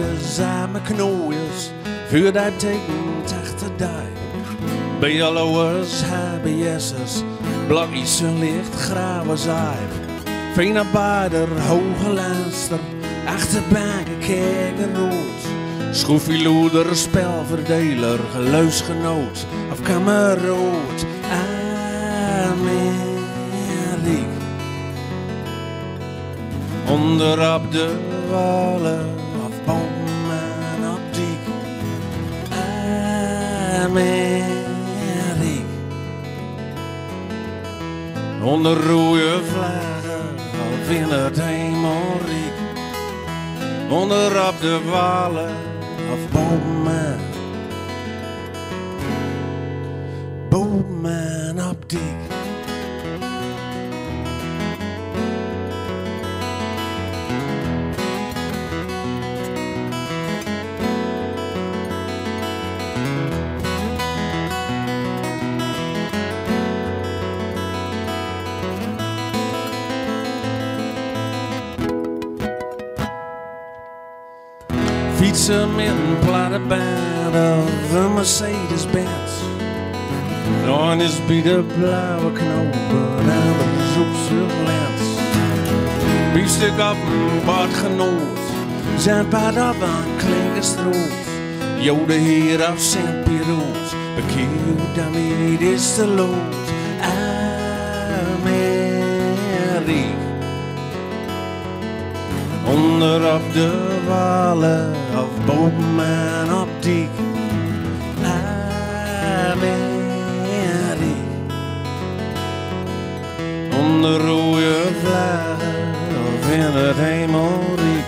vingers aan mijn knoeien, voor dat tekent achter die. BLO'ers, HBS'ers, blokjes zijn licht, graven zijf. Veenarbeider, hoge laanster, achterbanken, kijken rood. Schroefieloeder, spelverdeler, geluidsgenoot of kameroot. Amerik. Onderop de wallen of bomen op dik. Amerik. Onder rode vlaggen of in het hemelrijk. Onderop de wallen of bomen. Bomen op dik. Fietsen met een platte baan of een Mercedes-Benz. Dan is bij de blauwe knopen aan de zoekselens. Biefstuk op een badgenoot, zijn pad op een klinkerstroot. Jode heer af Sint Piroot, bekeer daarmee is de lood. Amerik. Onder op de wallen of bomen op dik. Amerik. Onder rode vlaggen of in het hemelrijk.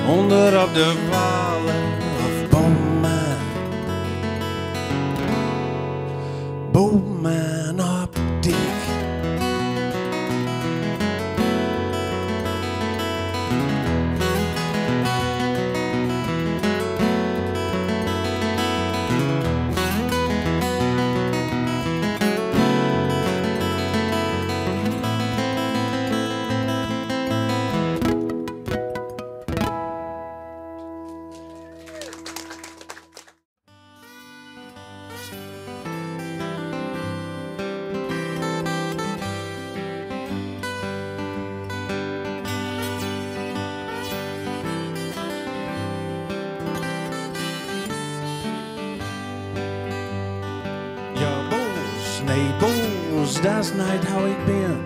Onder op de wallen of bomen. Bomen op dik. Nee, boos, dat is niet hoe ik ben.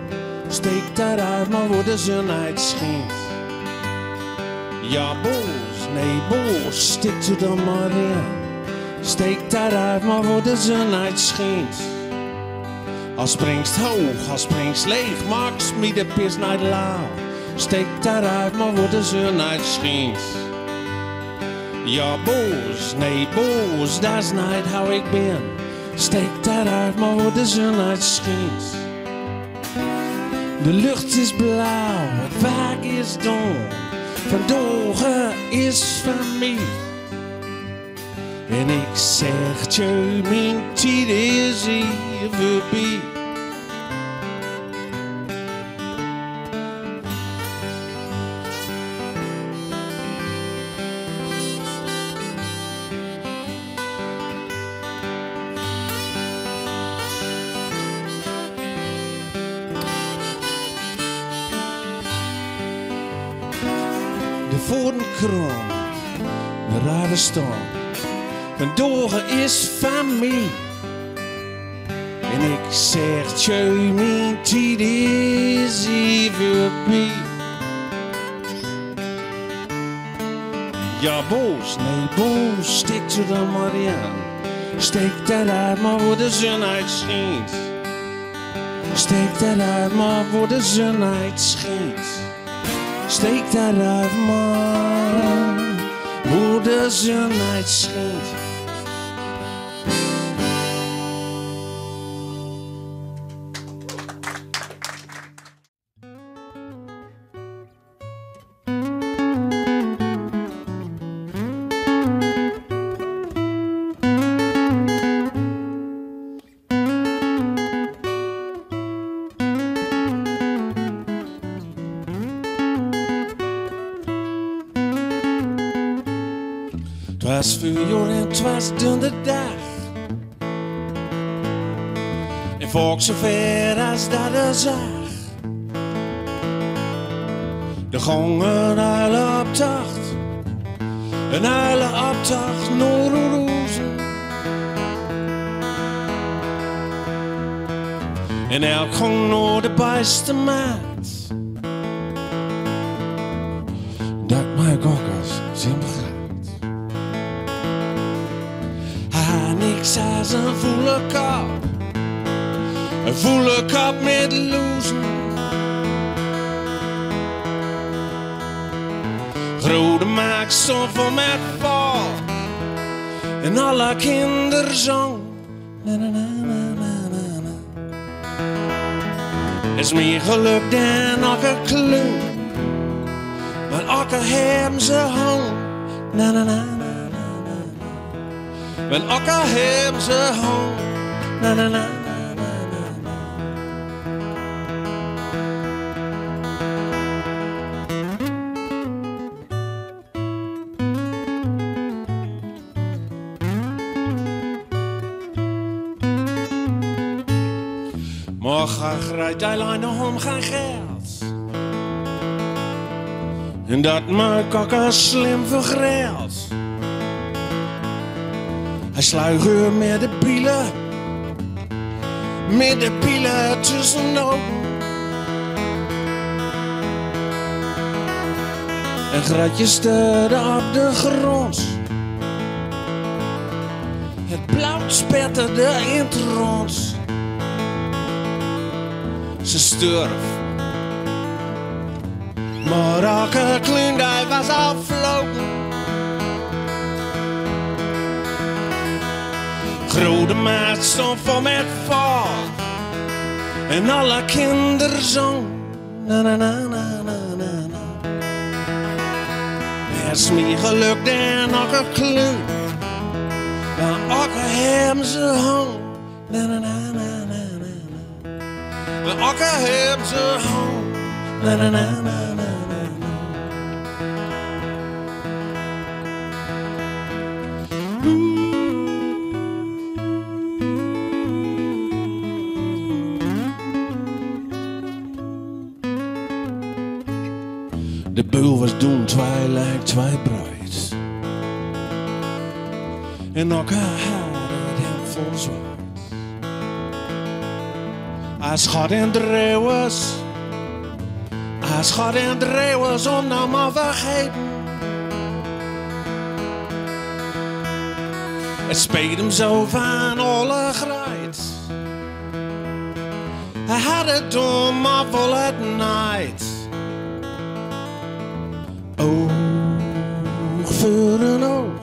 Steek dat uit, maar waar de zon uit schijnt. Ja, boos, nee, boos, stik je dan maar in. Steek dat uit, maar waar de zon uit schijnt. Als springst hoog, als springst leeg, maakt me de pis niet lauw. Steek dat uit, maar waar de zon uit schijnt. Ja, boos, nee, boos, dat is niet hoe ik ben. Steek dat uit, maar waar de zon uit schijnt. De lucht is blauw, het werk is donker. Vandaag is van mij. En ik zeg je, mijn tijd is hier voorbij. Voor een kroon, de rare staan. Vandaag is van mij. En ik zeg je, mijn tijd is hier voorbij. Ja, boos, nee, boos, stik je dan maar in. Steek dat uit, maar waar de zon uit schijnt. Steek dat uit, maar waar de zon uit schijnt. Steek dat uit, man, hoe de zon uit schijnt. was 4 jaar en het was de dag. En volk zo ver als dat er zag. De gongen alle optocht. Een hele optocht naar de rozen. En elk ging naar de beste maat. Dat mijn gokkers zien gaat. Hij niks als een voele kop. Een voele kop met lozen. Grote maak stond vol met val. En alle kinderen zong. Na, na, na, na, na, na. Is meer geluk dan elke kleur. Maar elke hebben ze hong. Na, na, na, na, na, na. Want elke hebben ze hong. Na, na, na, na, na, na, na. Morgen rijdt hij alleen om geen geld. En dat maakt ook al slim vergeld. Hij sluit uur met de pielen. Met de pielen tussenop. En gratjes steden op de grond. Het blauw spetterde in het rond. Ze stierf. Maar elke klundij was afgelopen. Grote maat stond vol met val. En alle kinderen zong. Na na na na na na na. Het is meer geluk dan elke kleur. Maar elke hebben ze hong. Na na na na na na. Maar elke hebben ze hong. Na na na na na na. De beul was doen twee bruids. En elkaar hadden het hem vol zwart. Als God en dreeuwers. Als God en dreeuwers om nou maar vergeten. Het speet hem zo van alle grijt. Hij had het doen maar vol het night. Oog voor een oog,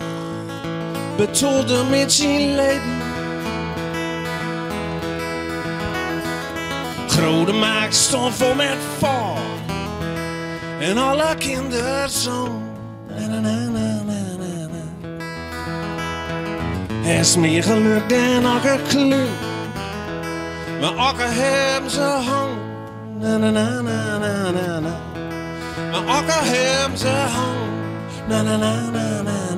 betolde met zijn leven. Grote maak stond vol met val. En alle kinderen zong. Na na na na na na na. Er is meer geluk dan elke kleur. Maar elke hebben ze hong. Na na na na na na na. Maar elke hebben ze hong. Na na na na na.